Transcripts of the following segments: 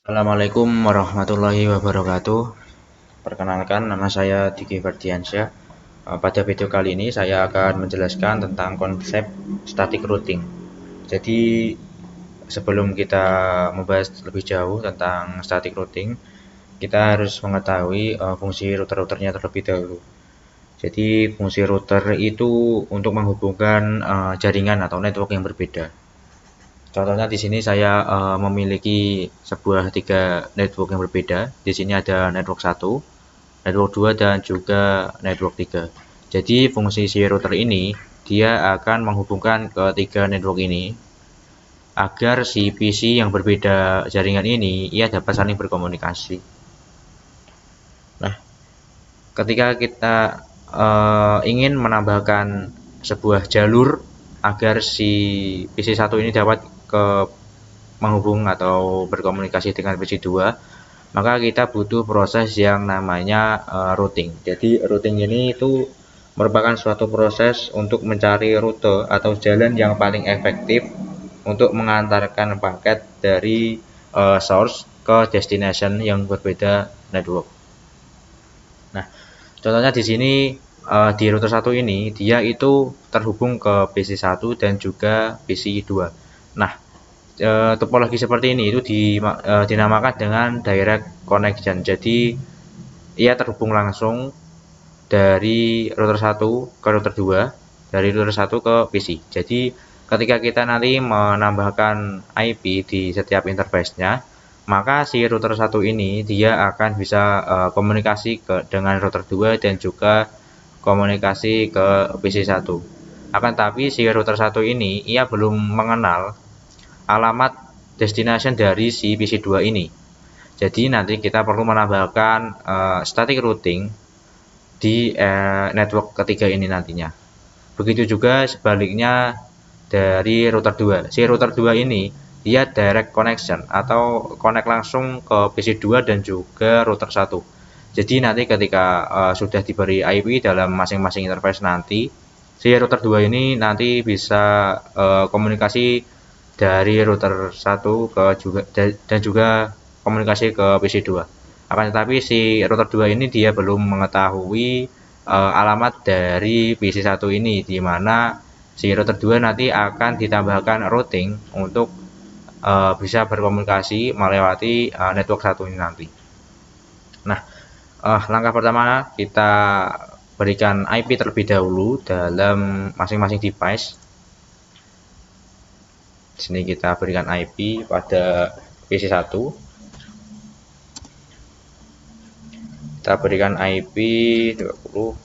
Assalamualaikum warahmatullahi wabarakatuh. Perkenalkan, nama saya Diki Ferdiansyah. Pada video kali ini saya akan menjelaskan tentang konsep static routing. Jadi sebelum kita membahas lebih jauh tentang static routing, kita harus mengetahui fungsi router-routernya terlebih dahulu. Jadi fungsi router itu untuk menghubungkan jaringan atau network yang berbeda. Contohnya di sini saya memiliki sebuah 3 network yang berbeda. Di sini ada network 1, network 2 dan juga network 3. Jadi fungsi si router ini dia akan menghubungkan ketiga network ini agar si PC yang berbeda jaringan ini ia dapat saling berkomunikasi. Nah, ketika kita ingin menambahkan sebuah jalur agar si PC 1 ini dapat menghubung atau berkomunikasi dengan PC 2, maka kita butuh proses yang namanya routing. Jadi routing ini itu merupakan suatu proses untuk mencari rute atau jalan yang paling efektif untuk mengantarkan paket dari source ke destination yang berbeda network. Nah, contohnya di sini di router 1 ini dia itu terhubung ke PC 1 dan juga PC 2. Nah, topologi seperti ini itu dinamakan dengan direct connection. Jadi ia terhubung langsung dari router 1 ke router 2, dari router 1 ke PC. Jadi ketika kita nanti menambahkan IP di setiap interface-nya, maka si router 1 ini dia akan bisa komunikasi dengan router 2 dan juga komunikasi ke PC 1. Akan tapi si router 1 ini ia belum mengenal alamat destination dari si PC 2 ini. Jadi nanti kita perlu menambahkan static routing di network ketiga ini nantinya. Begitu juga sebaliknya dari router 2. Si router 2 ini dia direct connection atau connect langsung ke PC 2 dan juga router 1. Jadi nanti ketika sudah diberi IP dalam masing-masing interface nanti, si router 2 ini nanti bisa komunikasi dari router 1 ke juga dan juga komunikasi ke PC 2. Akan tetapi si router 2 ini dia belum mengetahui alamat dari PC 1 ini, di mana si router 2 nanti akan ditambahkan routing untuk bisa berkomunikasi melewati network 1 ini nanti. Nah, langkah pertama kita berikan IP terlebih dahulu dalam masing-masing device. Di sini kita berikan IP pada PC 1. Kita berikan IP 20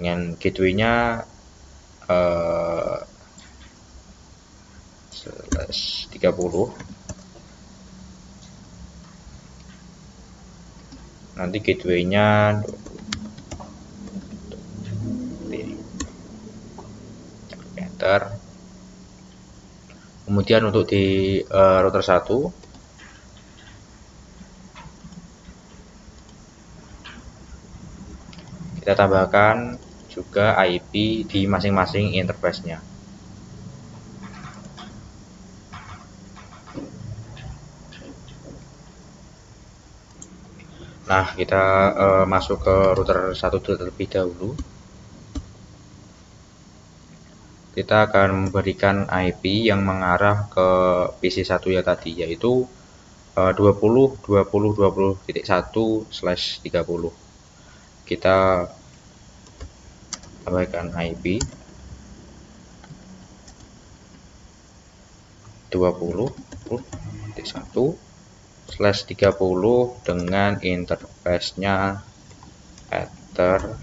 dengan gateway-nya 30. Nanti gateway-nya 20. Enter. Kemudian untuk di router 1 kita tambahkan juga IP di masing-masing interface-nya. Nah, kita masuk ke router 1 terlebih dahulu. Kita akan memberikan IP yang mengarah ke PC 1 ya tadi, yaitu 20.20.20.1/30. Kita tambahkan IP 20.1/30 dengan interface-nya Ether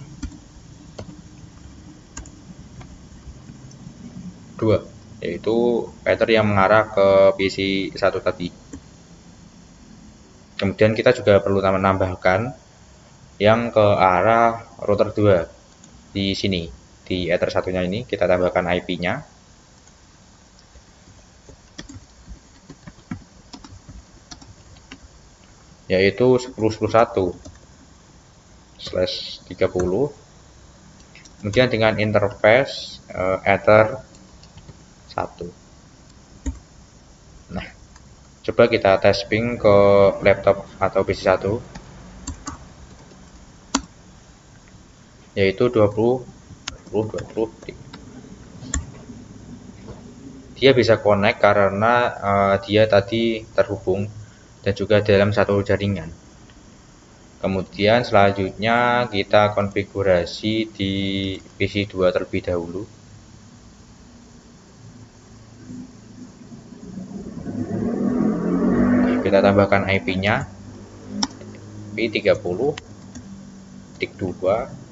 2, yaitu Ether yang mengarah ke PC 1 tadi. Kemudian kita juga perlu menambahkan yang ke arah router 2 di sini, di Ether 1-nya ini kita tambahkan IP-nya yaitu 10.10.1/30. Kemudian dengan interface Ether 1. Nah, Coba kita tes ping ke laptop atau PC1, yaitu 20. Dia bisa connect karena dia tadi terhubung dan juga dalam satu jaringan. Kemudian selanjutnya kita konfigurasi di PC2 terlebih dahulu. Kita tambahkan IP-nya, IP 30.2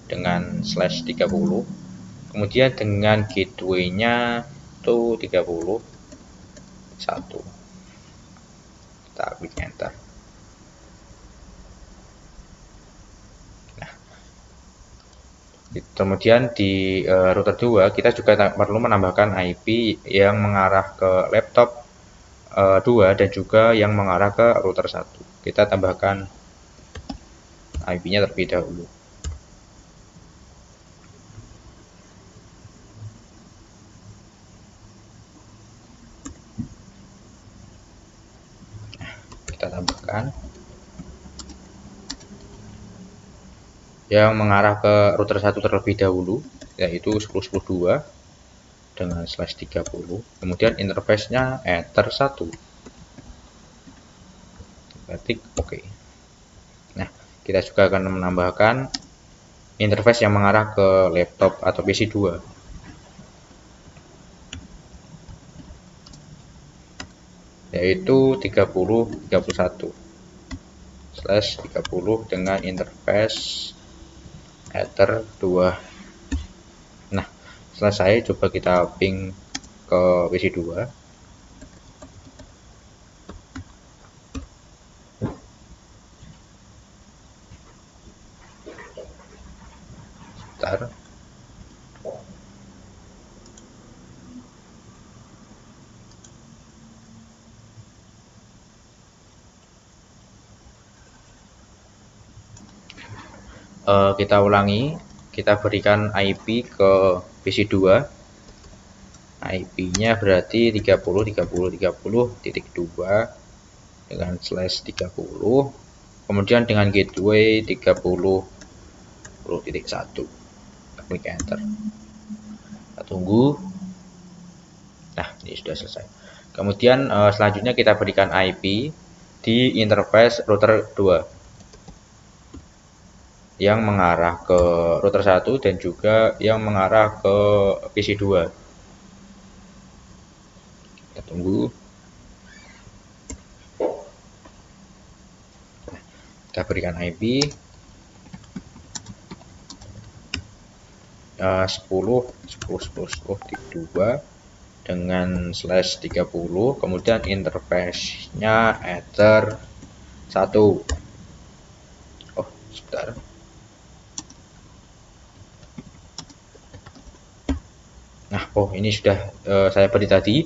dengan /30. Kemudian dengan gateway-nya itu 31. Kita klik enter. Nah, kemudian di router 2 kita juga perlu menambahkan IP yang mengarah ke laptop 2 dan juga yang mengarah ke router 1. Kita tambahkan IP-nya terlebih dahulu. Kita tambahkan yang mengarah ke router 1 terlebih dahulu, yaitu 10.10.2 dengan /30. Kemudian interface-nya Ether 1. Ketik OK. Nah, kita juga akan menambahkan interface yang mengarah ke laptop atau PC2, yaitu 30.31/30 dengan interface Ether 2. Nah, selesai, coba kita ping ke PC2. Bentar. Kita ulangi, kita berikan IP ke PC2. IP-nya berarti 30.30.30.2 dengan /30. Kemudian dengan gateway 30.1. Klik enter. Kita tunggu. Nah, ini sudah selesai. Kemudian selanjutnya kita berikan IP di interface router 2 yang mengarah ke router 1 dan juga yang mengarah ke PC2. Kita tunggu. Kita berikan IP 10.10.10.2 dengan /30. Kemudian interface-nya Ether 1. Oh, sebentar. Nah, oh ini sudah saya beri tadi.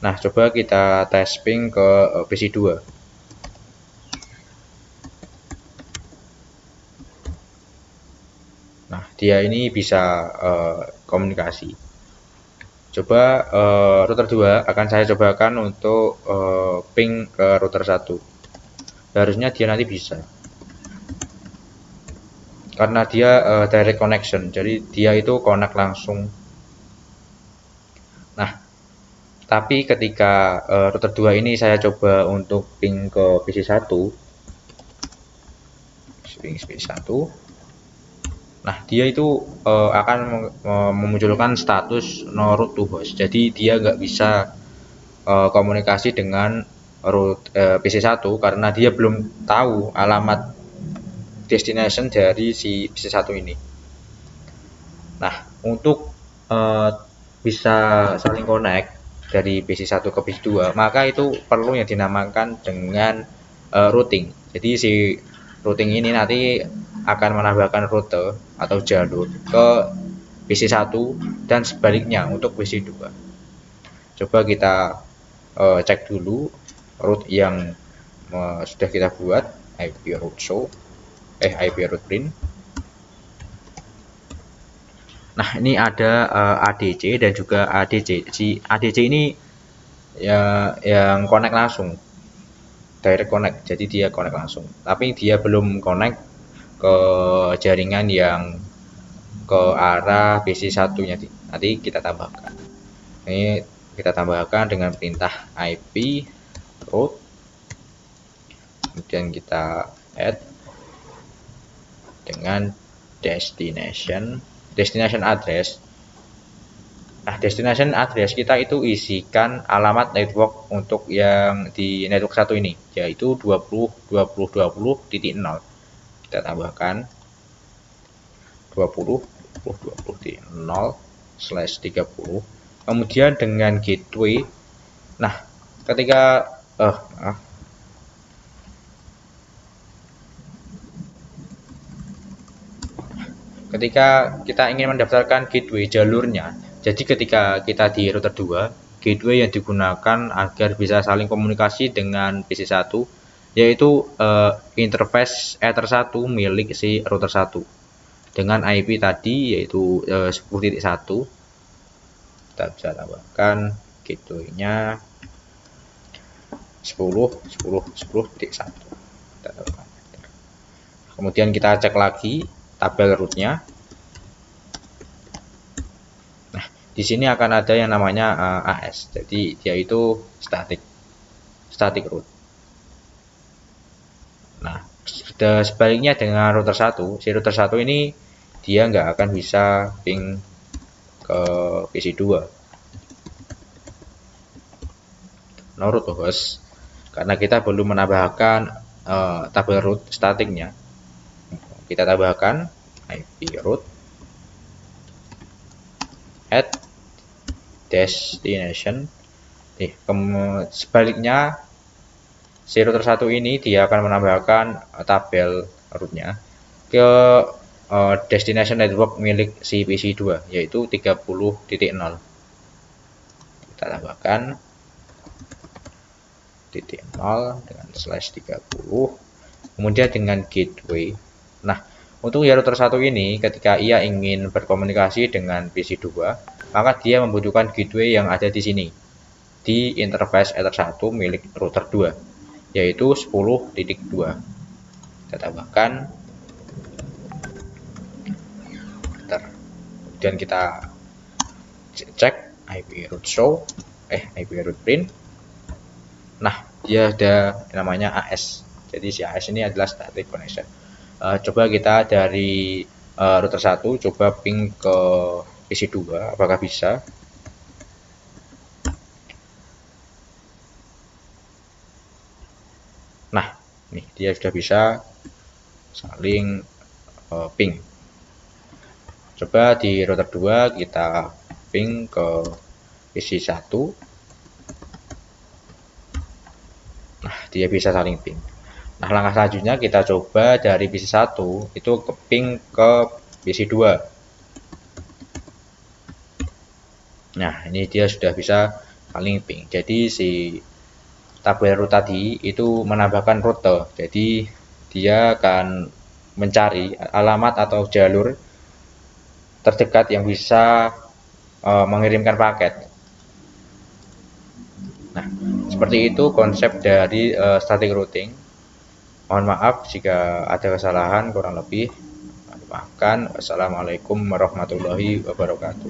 Nah, coba kita tes ping ke PC2. Nah, dia ini bisa komunikasi. Coba router 2 akan saya cobakan untuk ping ke router 1. Harusnya dia nanti bisa. Karena dia direct connection, jadi dia itu connect langsung. Nah, tapi ketika router 2 ini saya coba untuk ping ke PC1, nah dia itu akan memunculkan status no route to host. Jadi dia nggak bisa komunikasi dengan root PC1 karena dia belum tahu alamat destination dari si PC1 ini. Nah, untuk bisa saling connect dari PC1 ke PC2, maka itu perlu yang dinamakan dengan routing. Jadi si routing ini nanti akan menambahkan rute atau jalur ke PC1 dan sebaliknya untuk PC2. Coba kita cek dulu route yang sudah kita buat, IP route show, IP route print. Nah, ini ada ADC dan juga ADC. Si ADC ini ya yang connect langsung, direct connect, jadi dia connect langsung, tapi dia belum connect ke jaringan yang ke arah PC satunya. Nanti kita tambahkan, ini kita tambahkan dengan perintah IP route, kemudian kita add dengan destination address. Nah, destination address kita itu isikan alamat network untuk yang di network satu ini, yaitu 20.20.20.0. Kita tambahkan 20.20.20.0/30. Kemudian dengan gateway. Nah, ketika ketika kita ingin mendaftarkan gateway jalurnya, jadi ketika kita di router 2, gateway yang digunakan agar bisa saling komunikasi dengan PC 1 yaitu interface Ether 1 milik si router 1 dengan IP tadi yaitu 10.1. Kita bisa tambahkan gateway-nya 10.10.10.1. Kemudian kita cek lagi tabel root-nya. Nah, di sini akan ada yang namanya AS. Jadi dia itu static root. Nah, sebaliknya dengan router 1, si router 1 ini dia nggak akan bisa ping ke PC 2. No root host, karena kita belum menambahkan tabel root statiknya. Kita tambahkan IP root at destination. Sebaliknya si router 1 ini dia akan menambahkan tabel rootnya ke destination network milik si PC 2 yaitu 30.0. Kita tambahkan .0 dengan /30, kemudian dengan gateway. Nah, untuk ya router 1 ini ketika ia ingin berkomunikasi dengan PC 2, maka dia membutuhkan gateway yang ada di sini di interface Ether 1 milik router 2 yaitu 10.2. Kita tambahkan kemudian kita cek IP root show IP root print. Nah, dia ada namanya AS. Jadi si AS ini adalah static connection. Coba kita dari router 1 coba ping ke PC 2, apakah bisa? Nah, nih dia sudah bisa saling ping. Coba di router 2 kita ping ke PC 1. Nah, dia bisa saling ping. Nah, langkah selanjutnya kita coba dari PC 1 itu ke ping ke PC 2. Nah, ini dia sudah bisa saling ping. Jadi si tabel root tadi itu menambahkan rute. Jadi dia akan mencari alamat atau jalur terdekat yang bisa mengirimkan paket. Nah, seperti itu konsep dari static routing. Mohon maaf jika ada kesalahan, kurang lebih maafkan. Wassalamualaikum warahmatullahi wabarakatuh.